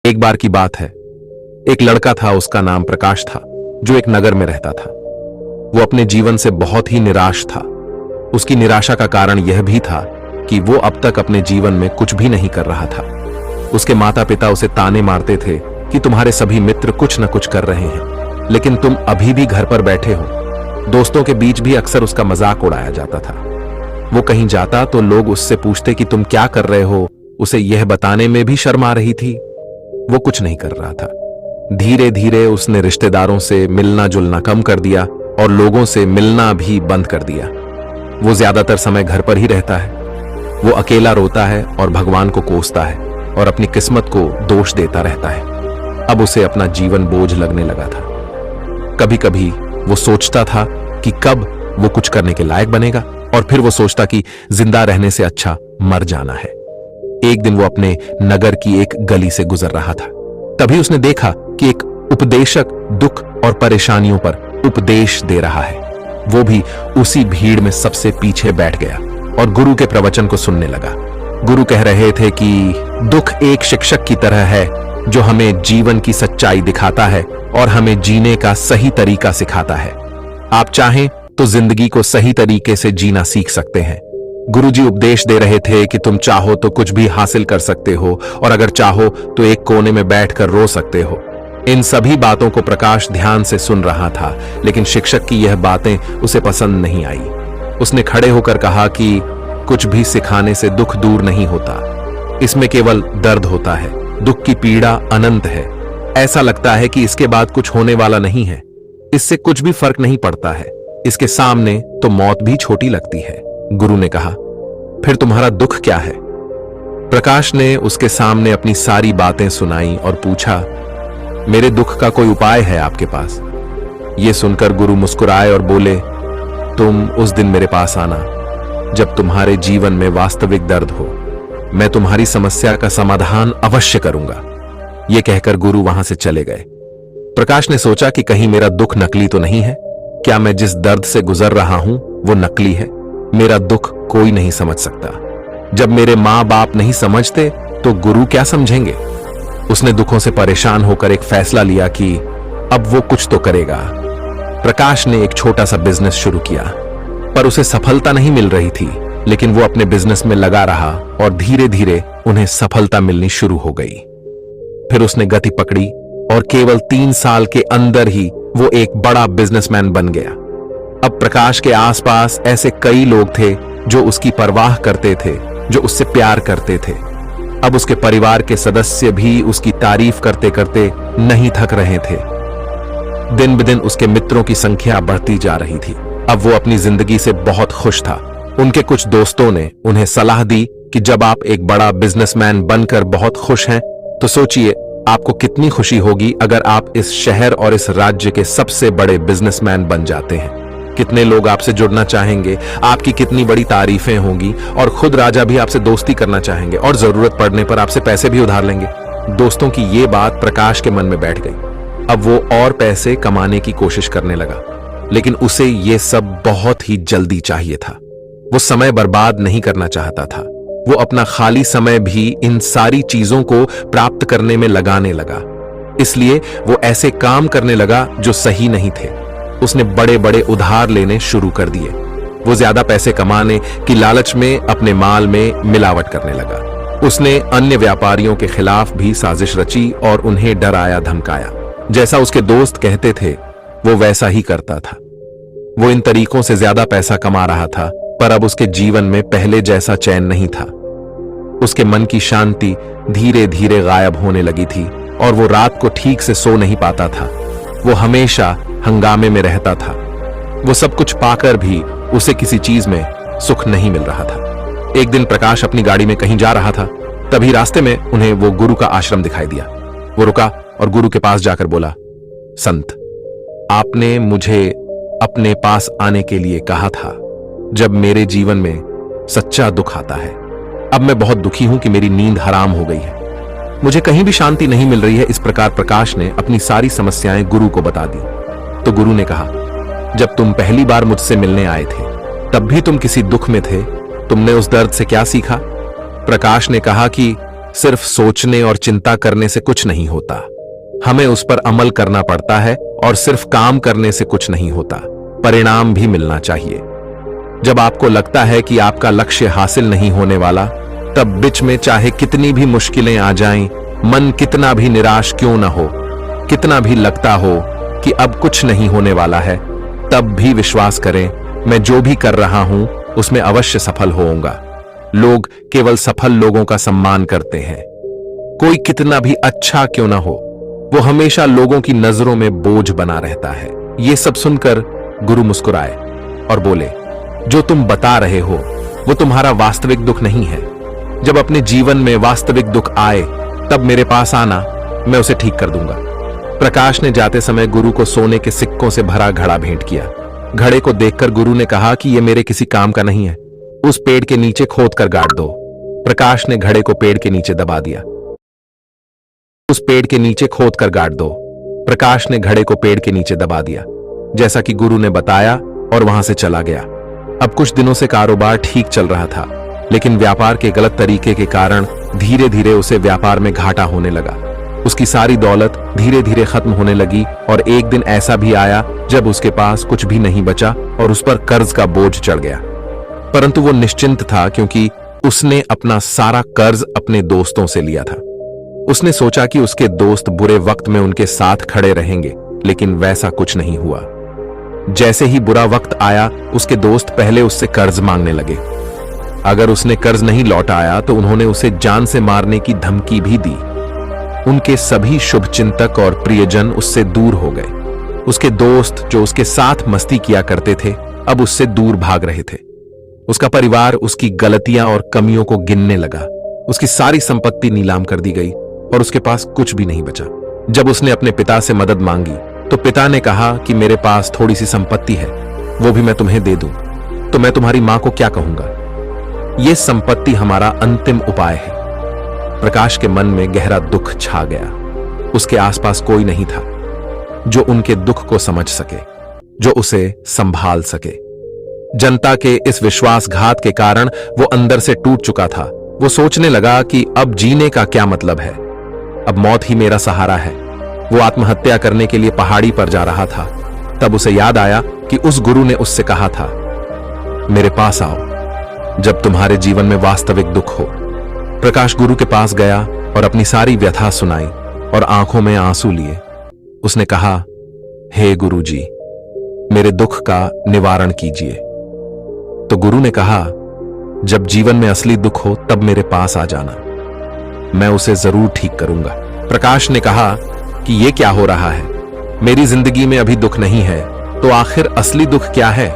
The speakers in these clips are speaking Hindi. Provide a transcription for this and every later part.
एक बार की बात है। एक लड़का था, उसका नाम प्रकाश था, जो एक नगर में रहता था। वो अपने जीवन से बहुत ही निराश था। उसकी निराशा का कारण यह भी था कि वो अब तक अपने जीवन में कुछ भी नहीं कर रहा था। उसके माता पिता उसे ताने मारते थे कि तुम्हारे सभी मित्र कुछ न कुछ कर रहे हैं, लेकिन तुम अभी भी घर पर बैठे हो। दोस्तों के बीच भी अक्सर उसका मजाक उड़ाया जाता था। वो कहीं जाता तो लोग उससे पूछते कि तुम क्या कर रहे हो। उसे यह बताने में भी शर्म आ रही थी। वो कुछ नहीं कर रहा था। धीरे धीरे उसने रिश्तेदारों से मिलना जुलना कम कर दिया और लोगों से मिलना भी बंद कर दिया। वो ज्यादातर समय घर पर ही रहता है। वो अकेला रोता है और भगवान को कोसता है और अपनी किस्मत को दोष देता रहता है। अब उसे अपना जीवन बोझ लगने लगा था। कभी कभी वो सोचता था कि कब वो कुछ करने के लायक बनेगा, और फिर वो सोचता कि जिंदा रहने से अच्छा मर जाना है। एक दिन वो अपने नगर की एक गली से गुजर रहा था। तभी उसने देखा कि एक उपदेशक दुख और परेशानियों पर उपदेश दे रहा है। वो भी उसी भीड़ में सबसे पीछे बैठ गया और गुरु के प्रवचन को सुनने लगा। गुरु कह रहे थे कि दुख एक शिक्षक की तरह है जो हमें जीवन की सच्चाई दिखाता है और हमें जीने का सही तरीका सिखाता है। आप चाहें तो जिंदगी को सही तरीके से जीना सीख सकते हैं। गुरुजी उपदेश दे रहे थे कि तुम चाहो तो कुछ भी हासिल कर सकते हो, और अगर चाहो तो एक कोने में बैठकर रो सकते हो। इन सभी बातों को प्रकाश ध्यान से सुन रहा था, लेकिन शिक्षक की यह बातें उसे पसंद नहीं आई। उसने खड़े होकर कहा कि कुछ भी सिखाने से दुख दूर नहीं होता, इसमें केवल दर्द होता है। दुख की पीड़ा अनंत है। ऐसा लगता है कि इसके बाद कुछ होने वाला नहीं है। इससे कुछ भी फर्क नहीं पड़ता है। इसके सामने तो मौत भी छोटी लगती है। गुरु ने कहा, फिर तुम्हारा दुख क्या है? प्रकाश ने उसके सामने अपनी सारी बातें सुनाई और पूछा, मेरे दुख का कोई उपाय है आपके पास? यह सुनकर गुरु मुस्कुराए और बोले, तुम उस दिन मेरे पास आना जब तुम्हारे जीवन में वास्तविक दर्द हो। मैं तुम्हारी समस्या का समाधान अवश्य करूंगा। यह कहकर गुरु वहां से चले गए। प्रकाश ने सोचा कि कहीं मेरा दुख नकली तो नहीं है? क्या मैं जिस दर्द से गुजर रहा हूं वो नकली है? मेरा दुख कोई नहीं समझ सकता। जब मेरे मां बाप नहीं समझते तो गुरु क्या समझेंगे? उसने दुखों से परेशान होकर एक फैसला लिया कि अब वो कुछ तो करेगा। प्रकाश ने एक छोटा सा बिजनेस शुरू किया, पर उसे सफलता नहीं मिल रही थी। लेकिन वो अपने बिजनेस में लगा रहा और धीरे धीरे उन्हें सफलता मिलनी शुरू हो गई। फिर उसने गति पकड़ी और केवल 3 साल के अंदर ही वो एक बड़ा बिजनेसमैन बन गया। अब प्रकाश के आसपास ऐसे कई लोग थे जो उसकी परवाह करते थे, जो उससे प्यार करते थे। अब उसके परिवार के सदस्य भी उसकी तारीफ करते करते नहीं थक रहे थे। दिन ब दिन उसके मित्रों की संख्या बढ़ती जा रही थी। अब वो अपनी जिंदगी से बहुत खुश था। उनके कुछ दोस्तों ने उन्हें सलाह दी कि जब आप एक बड़ा बिजनेसमैन बनकर बहुत खुश हैं, तो सोचिए आपको कितनी खुशी होगी अगर आप इस शहर और इस राज्य के सबसे बड़े बिजनेसमैन बन जाते हैं। कितने लोग आपसे जुड़ना चाहेंगे, आपकी कितनी बड़ी तारीफें होंगी, और खुद राजा भी आपसे दोस्ती करना चाहेंगे और जरूरत पड़ने पर आपसे पैसे भी उधार लेंगे। दोस्तों की ये बात प्रकाश के मन में बैठ गई। अब वो और पैसे कमाने की कोशिश करने लगा, लेकिन उसे ये सब बहुत ही जल्दी चाहिए था। वो समय बर्बाद नहीं करना चाहता था। वो अपना खाली समय भी इन सारी चीजों को प्राप्त करने में लगाने लगा। इसलिए वो ऐसे काम करने लगा जो सही नहीं थे। उसने बड़े बड़े उधार लेने शुरू कर दिए। वो ज्यादा पैसे कमाने की लालच में अपने माल में मिलावट करने लगा। उसने अन्य व्यापारियों के खिलाफ भी साजिश रची और उन्हें डराया धमकाया। जैसा उसके दोस्त कहते थे वो वैसा ही करता था। वो इन तरीकों से ज्यादा पैसा कमा रहा था, पर अब उसके जीवन में पहले जैसा चैन नहीं था। उसके मन की शांति धीरे धीरे गायब होने लगी थी और वो रात को ठीक से सो नहीं पाता था। वो हमेशा हंगामे में रहता था। वो सब कुछ पाकर भी उसे किसी चीज में सुख नहीं मिल रहा था। एक दिन प्रकाश अपनी गाड़ी में कहीं जा रहा था। तभी रास्ते में उन्हें वो गुरु का आश्रम दिखाई दिया। वो रुका और गुरु के पास जाकर बोला, संत, आपने मुझे अपने पास आने के लिए कहा था जब मेरे जीवन में सच्चा दुख आता है। अब मैं बहुत दुखी हूं कि मेरी नींद हराम हो गई है। मुझे कहीं भी शांति नहीं मिल रही है। इस प्रकार प्रकाश ने अपनी सारी समस्याएं गुरु को बता दी। तो गुरु ने कहा, जब तुम पहली बार मुझसे मिलने आए थे तब भी तुम किसी दुख में थे। तुमने उस दर्द से क्या सीखा? प्रकाश ने कहा कि सिर्फ सोचने और चिंता करने से कुछ नहीं होता, हमें उस पर अमल करना पड़ता है। और सिर्फ काम करने से कुछ नहीं होता, परिणाम भी मिलना चाहिए। जब आपको लगता है कि आपका लक्ष्य हासिल नहीं होने वाला, तब बीच में चाहे कितनी भी मुश्किलें आ जाएं, मन कितना भी निराश क्यों न हो, कितना भी लगता हो कि अब कुछ नहीं होने वाला है, तब भी विश्वास करें, मैं जो भी कर रहा हूं उसमें अवश्य सफल होऊंगा। लोग केवल सफल लोगों का सम्मान करते हैं। कोई कितना भी अच्छा क्यों ना हो, वो हमेशा लोगों की नजरों में बोझ बना रहता है। ये सब सुनकर गुरु मुस्कुराए और बोले, जो तुम बता रहे हो वो तुम्हारा वास्तविक दुख नहीं है। जब अपने जीवन में वास्तविक दुख आए तब मेरे पास आना, मैं उसे ठीक कर दूंगा। प्रकाश ने जाते समय गुरु को सोने के सिक्कों से भरा घड़ा भेंट किया। घड़े को देखकर गुरु ने कहा कि यह मेरे किसी काम का नहीं है, उस पेड़ के नीचे खोद कर गाड़ दो। प्रकाश ने घड़े को पेड़ के नीचे दबा दिया। उस पेड़ के नीचे खोद कर गाड़ दो। प्रकाश ने घड़े को पेड़ के नीचे दबा दिया, जैसा कि गुरु ने बताया, और वहां से चला गया। अब कुछ दिनों से कारोबार ठीक चल रहा था, लेकिन व्यापार के गलत तरीके के कारण धीरे धीरे उसे व्यापार में घाटा होने लगा। उसकी सारी दौलत धीरे धीरे खत्म होने लगी और एक दिन ऐसा भी आया जब उसके पास कुछ भी नहीं बचा और उस पर कर्ज का बोझ चढ़ गया। परंतु वो निश्चिंत था, क्योंकि उसने अपना सारा कर्ज अपने दोस्तों से लिया था। उसने सोचा कि उसके दोस्त बुरे वक्त में उनके साथ खड़े रहेंगे, लेकिन वैसा कुछ नहीं हुआ। जैसे ही बुरा वक्त आया, उसके दोस्त पहले उससे कर्ज मांगने लगे। अगर उसने कर्ज नहीं लौटाया तो उन्होंने उसे जान से मारने की धमकी भी दी। उनके सभी शुभचिंतक और प्रियजन उससे दूर हो गए। उसके दोस्त जो उसके साथ मस्ती किया करते थे, अब उससे दूर भाग रहे थे। उसका परिवार उसकी गलतियां और कमियों को गिनने लगा। उसकी सारी संपत्ति नीलाम कर दी गई और उसके पास कुछ भी नहीं बचा। जब उसने अपने पिता से मदद मांगी तो पिता ने कहा कि मेरे पास थोड़ी सी संपत्ति है, वो भी मैं तुम्हें दे दूं, तो मैं तुम्हारी मां को क्या कहूंगा? यह संपत्ति हमारा अंतिम उपाय है। प्रकाश के मन में गहरा दुख छा गया। उसके आसपास कोई नहीं था जो उनके दुख को समझ सके, जो उसे संभाल सके। जनता के इस विश्वासघात के कारण वो अंदर से टूट चुका था। वो सोचने लगा कि अब जीने का क्या मतलब है, अब मौत ही मेरा सहारा है। वो आत्महत्या करने के लिए पहाड़ी पर जा रहा था। तब उसे याद आया कि उस गुरु ने उससे कहा था, मेरे पास आओ जब तुम्हारे जीवन में वास्तविक दुख हो। प्रकाश गुरु के पास गया और अपनी सारी व्यथा सुनाई और आंखों में आंसू लिए। उसने कहा, हे गुरु जी, मेरे दुख का निवारण कीजिए। तो गुरु ने कहा, जब जीवन में असली दुख हो तब मेरे पास आ जाना, मैं उसे जरूर ठीक करूंगा। प्रकाश ने कहा कि यह क्या हो रहा है, मेरी जिंदगी में अभी दुख नहीं है, तो आखिर असली दुख क्या है?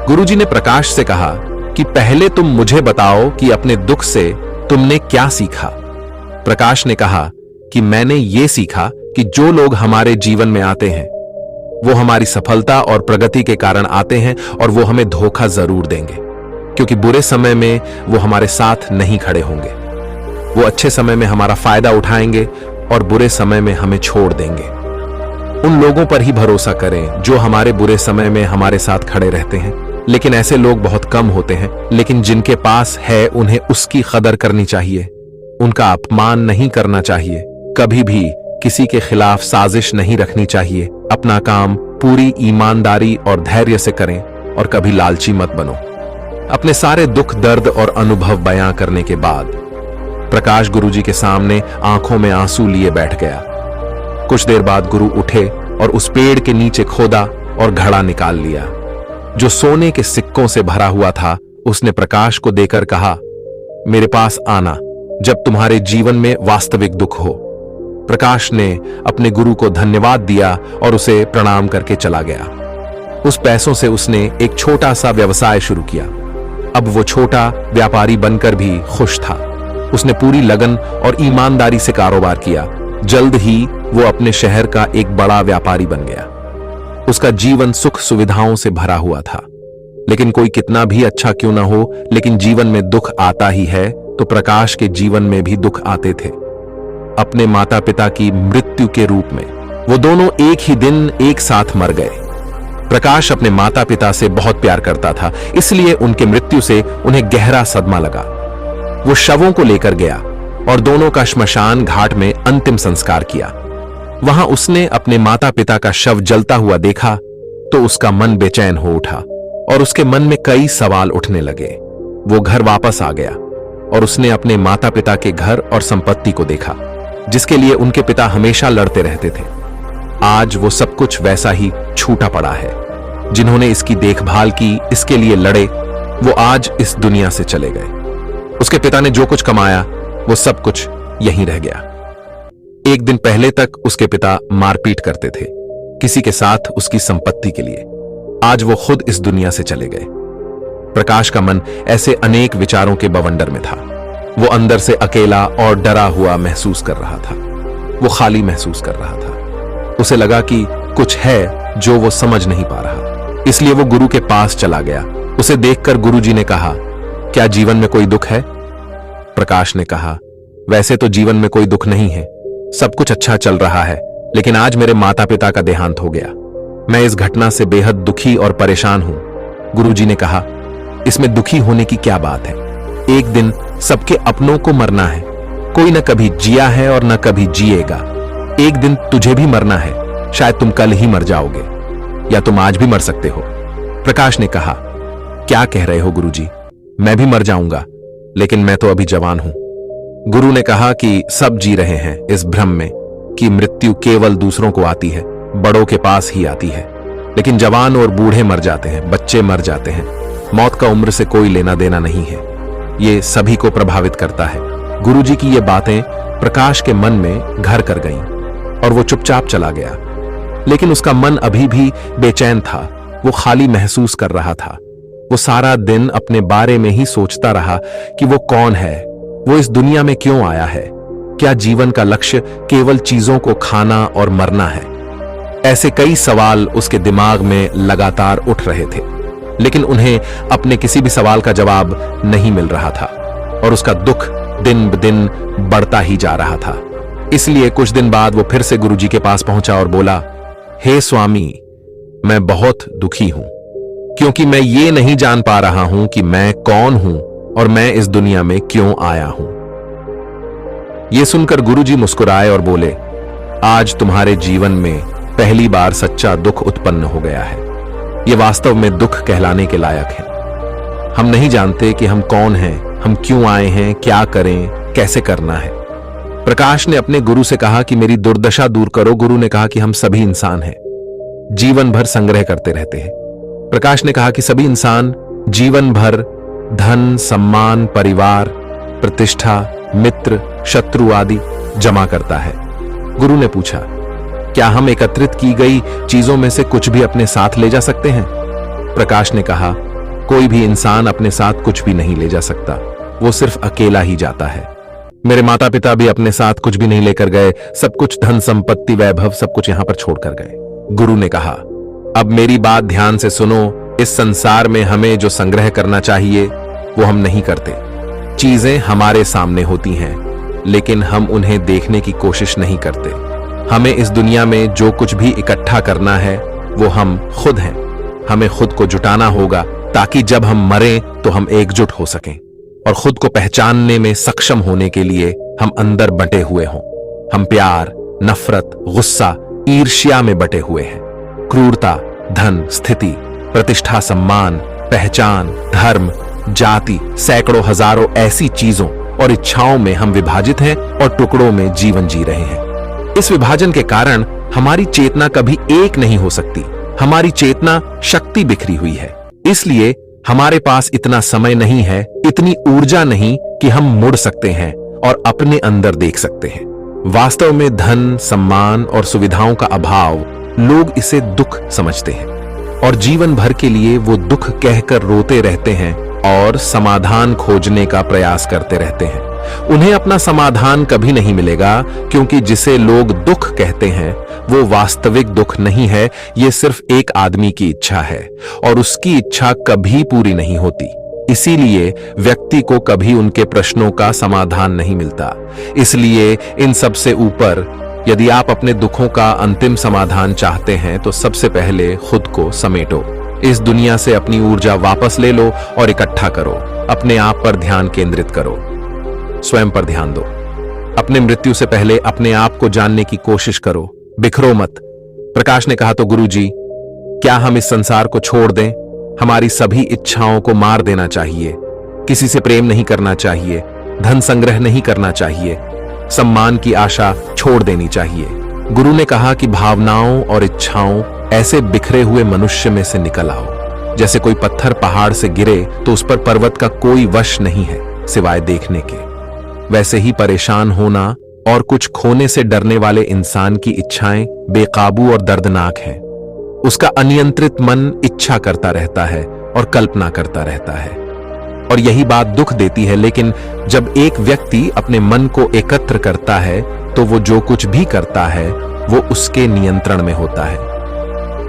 गुरुजी ने प्रकाश से कहा कि पहले तुम मुझे बताओ कि अपने दुख से तुमने क्या सीखा। प्रकाश ने कहा कि मैंने ये सीखा कि जो लोग हमारे जीवन में आते हैं वो हमारी सफलता और प्रगति के कारण आते हैं और वो हमें धोखा जरूर देंगे, क्योंकि बुरे समय में वो हमारे साथ नहीं खड़े होंगे। वो अच्छे समय में हमारा फायदा उठाएंगे और बुरे समय में हमें छोड़ देंगे। उन लोगों पर ही भरोसा करें जो हमारे बुरे समय में हमारे साथ खड़े रहते हैं। लेकिन ऐसे लोग बहुत कम होते हैं, लेकिन जिनके पास है उन्हें उसकी कदर करनी चाहिए, उनका अपमान नहीं करना चाहिए। कभी भी किसी के खिलाफ साजिश नहीं रखनी चाहिए। अपना काम पूरी ईमानदारी और धैर्य से करें और कभी लालची मत बनो। अपने सारे दुख दर्द और अनुभव बयां करने के बाद प्रकाश गुरुजी के सामने आंखों में आंसू लिए बैठ गया। कुछ देर बाद गुरु उठे और उस पेड़ के नीचे खोदा और घड़ा निकाल लिया जो सोने के सिक्कों से भरा हुआ था। उसने प्रकाश को देकर कहा, मेरे पास आना जब तुम्हारे जीवन में वास्तविक दुख हो। प्रकाश ने अपने गुरु को धन्यवाद दिया और उसे प्रणाम करके चला गया। उस पैसों से उसने एक छोटा सा व्यवसाय शुरू किया। अब वो छोटा व्यापारी बनकर भी खुश था। उसने पूरी लगन और ईमानदारी से कारोबार किया। जल्द ही वो अपने शहर का एक बड़ा व्यापारी बन गया। उसका जीवन सुख सुविधाओं से भरा हुआ था। लेकिन कोई कितना भी अच्छा क्यों ना हो, लेकिन जीवन में दुख आता ही है। तो प्रकाश के जीवन में भी दुख आते थे। अपने माता पिता की मृत्यु के रूप में वो दोनों एक ही दिन एक साथ मर गए। प्रकाश अपने माता पिता से बहुत प्यार करता था, इसलिए उनके मृत्यु से उन्हें गहरा सदमा लगा। वो शवों को लेकर गया और दोनों का श्मशान घाट में अंतिम संस्कार किया। वहां उसने अपने माता पिता का शव जलता हुआ देखा तो उसका मन बेचैन हो उठा और उसके मन में कई सवाल उठने लगे। वो घर वापस आ गया और उसने अपने माता पिता के घर और संपत्ति को देखा जिसके लिए उनके पिता हमेशा लड़ते रहते थे। आज वो सब कुछ वैसा ही छूटा पड़ा है। जिन्होंने इसकी देखभाल की, इसके लिए लड़े, वो आज इस दुनिया से चले गए। उसके पिता ने जो कुछ कमाया वो सब कुछ यहीं रह गया। एक दिन पहले तक उसके पिता मारपीट करते थे किसी के साथ उसकी संपत्ति के लिए। आज वो खुद इस दुनिया से चले गए। प्रकाश का मन ऐसे अनेक विचारों के बवंडर में था। वो अंदर से अकेला और डरा हुआ महसूस कर रहा था। वो खाली महसूस कर रहा था। उसे लगा कि कुछ है जो वो समझ नहीं पा रहा। इसलिए वो गुरु के पास चला गया। उसे देखकर गुरुजी ने कहा, क्या जीवन में कोई दुख है? प्रकाश ने कहा, वैसे तो जीवन में कोई दुख नहीं है, सब कुछ अच्छा चल रहा है, लेकिन आज मेरे माता पिता का देहांत हो गया। मैं इस घटना से बेहद दुखी और परेशान हूं। गुरुजी ने कहा, इसमें दुखी होने की क्या बात है? एक दिन सबके अपनों को मरना है। कोई न कभी जिया है और न कभी जिएगा। एक दिन तुझे भी मरना है। शायद तुम कल ही मर जाओगे या तुम आज भी मर सकते हो। प्रकाश ने कहा, क्या कह रहे हो गुरुजी? मैं भी मर जाऊंगा, लेकिन मैं तो अभी जवान हूं। गुरु ने कहा कि सब जी रहे हैं इस भ्रम में कि मृत्यु केवल दूसरों को आती है, बड़ों के पास ही आती है, लेकिन जवान और बूढ़े मर जाते हैं, बच्चे मर जाते हैं। मौत का उम्र से कोई लेना देना नहीं है। ये सभी को प्रभावित करता है। गुरुजी की ये बातें प्रकाश के मन में घर कर गईं और वो चुपचाप चला गया। लेकिन उसका मन अभी भी बेचैन था। वो खाली महसूस कर रहा था। वो सारा दिन अपने बारे में ही सोचता रहा कि वो कौन है, वो इस दुनिया में क्यों आया है, क्या जीवन का लक्ष्य केवल चीजों को खाना और मरना है? ऐसे कई सवाल उसके दिमाग में लगातार उठ रहे थे, लेकिन उन्हें अपने किसी भी सवाल का जवाब नहीं मिल रहा था और उसका दुख दिन ब दिन बढ़ता ही जा रहा था। इसलिए कुछ दिन बाद वो फिर से गुरुजी के पास पहुंचा और बोला, हे स्वामी, मैं बहुत दुखी हूं क्योंकि मैं ये नहीं जान पा रहा हूं कि मैं कौन हूं और मैं इस दुनिया में क्यों आया हूं। यह सुनकर गुरुजी मुस्कुराए और बोले, आज तुम्हारे जीवन में पहली बार सच्चा दुख उत्पन्न हो गया है। यह वास्तव में दुख कहलाने के लायक है। हम नहीं जानते कि हम कौन हैं, हम क्यों आए हैं, क्या करें, कैसे करना है। प्रकाश ने अपने गुरु से कहा कि मेरी दुर्दशा दूर करो। गुरु ने कहा कि हम सभी इंसान हैं, जीवन भर संग्रह करते रहते हैं। प्रकाश ने कहा कि सभी इंसान जीवन भर धन, सम्मान, परिवार, प्रतिष्ठा, मित्र, शत्रु आदि जमा करता है। गुरु ने पूछा, क्या हम एकत्रित की गई चीजों में से कुछ भी अपने साथ ले जा सकते हैं? प्रकाश ने कहा, कोई भी इंसान अपने साथ कुछ भी नहीं ले जा सकता, वो सिर्फ अकेला ही जाता है। मेरे माता पिता भी अपने साथ कुछ भी नहीं लेकर गए, सब कुछ धन संपत्ति वैभव सब कुछ यहां पर छोड़कर गए। गुरु ने कहा, अब मेरी बात ध्यान से सुनो। इस संसार में हमें जो संग्रह करना चाहिए वो हम नहीं करते। चीजें हमारे सामने होती हैं, लेकिन हम उन्हें देखने की कोशिश नहीं करते। हमें इस दुनिया में जो कुछ भी इकट्ठा करना है वो हम खुद हैं। हमें खुद को जुटाना होगा ताकि जब हम मरें तो हम एकजुट हो सकें और खुद को पहचानने में सक्षम होने के लिए हम अंदर बंटे हुए हों। हम प्यार, नफरत, गुस्सा, ईर्ष्या में बटे हुए हैं। क्रूरता, धन, स्थिति, प्रतिष्ठा, सम्मान, पहचान, धर्म, जाति, सैकड़ों हजारों ऐसी चीजों और इच्छाओं में हम विभाजित हैं और टुकड़ों में जीवन जी रहे हैं। इस विभाजन के कारण हमारी चेतना कभी एक नहीं हो सकती। हमारी चेतना शक्ति बिखरी हुई है। इसलिए हमारे पास इतना समय नहीं है, इतनी ऊर्जा नहीं कि हम मुड़ सकते हैं और अपने अंदर देख सकते हैं। वास्तव में धन, सम्मान और सुविधाओं का अभाव, लोग इसे दुख समझते हैं और जीवन भर के लिए वो दुख कहकर रोते रहते हैं और समाधान खोजने का प्रयास करते रहते हैं। उन्हें अपना समाधान कभी नहीं मिलेगा, क्योंकि जिसे लोग दुख कहते हैं वो वास्तविक दुख नहीं है। ये सिर्फ एक आदमी की इच्छा है और उसकी इच्छा कभी पूरी नहीं होती। इसीलिए व्यक्ति को कभी उनके प्रश्नों का समाधान नहीं मिलता। इसलिए इन सब से ऊपर, यदि आप अपने दुखों का अंतिम समाधान चाहते हैं तो सबसे पहले खुद को समेटो। इस दुनिया से अपनी ऊर्जा वापस ले लो और इकट्ठा करो। अपने आप पर ध्यान केंद्रित करो, स्वयं पर ध्यान दो। अपने मृत्यु से पहले अपने आप को जानने की कोशिश करो, बिखरो मत। प्रकाश ने कहा, तो गुरुजी, क्या हम इस संसार को छोड़ दें? हमारी सभी इच्छाओं को मार देना चाहिए। किसी से प्रेम नहीं करना चाहिए, धन संग्रह नहीं करना चाहिए, सम्मान की आशा छोड़ देनी चाहिए। गुरु ने कहा कि भावनाओं और इच्छाओं ऐसे बिखरे हुए मनुष्य में से निकल आओ। जैसे कोई पत्थर पहाड़ से गिरे तो उस पर पर्वत का कोई वश नहीं है सिवाय देखने के। वैसे ही परेशान होना और कुछ खोने से डरने वाले इंसान की इच्छाएं बेकाबू और दर्दनाक हैं। उसका अनियंत्रित मन इच्छा करता रहता है और कल्पना करता रहता है, और यही बात दुख देती है। लेकिन जब एक व्यक्ति अपने मन को एकत्र करता है तो वो जो कुछ भी करता है वो उसके नियंत्रण में होता है।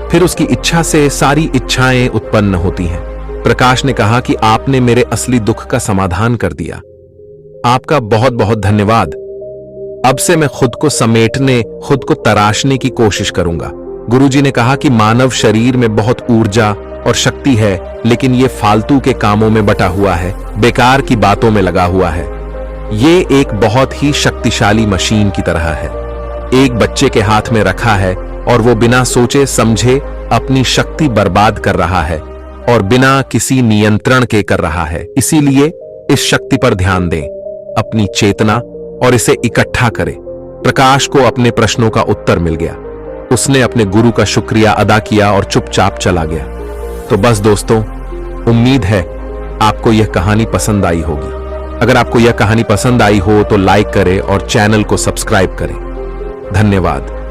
फिर उसकी इच्छा से सारी इच्छाएं उत्पन्न होती हैं। प्रकाश ने कहा कि आपने मेरे असली दुख का समाधान कर दिया। आपका बहुत बहुत धन्यवाद। अब से मैं खुद को समेटने, खुद को तराशने की कोशिश करूंगा। गुरुजी ने कहा कि मानव शरीर में बहुत ऊर्जा और शक्ति है, लेकिन ये फालतू के कामों में बटा हुआ है, बेकार की बातों में लगा हुआ है। ये एक बहुत ही शक्तिशाली मशीन की तरह है। एक बच्चे के हाथ में रखा है और वो बिना सोचे समझे अपनी शक्ति बर्बाद कर रहा है और बिना किसी नियंत्रण के कर रहा है। इसीलिए इस शक्ति पर ध्यान दें, अपनी चेतना, और इसे इकट्ठा करें। प्रकाश को अपने प्रश्नों का उत्तर मिल गया। उसने अपने गुरु का शुक्रिया अदा किया और चुपचाप चला गया। तो बस दोस्तों, उम्मीद है आपको यह कहानी पसंद आई होगी। अगर आपको यह कहानी पसंद आई हो तो लाइक करें और चैनल को सब्सक्राइब करें। धन्यवाद।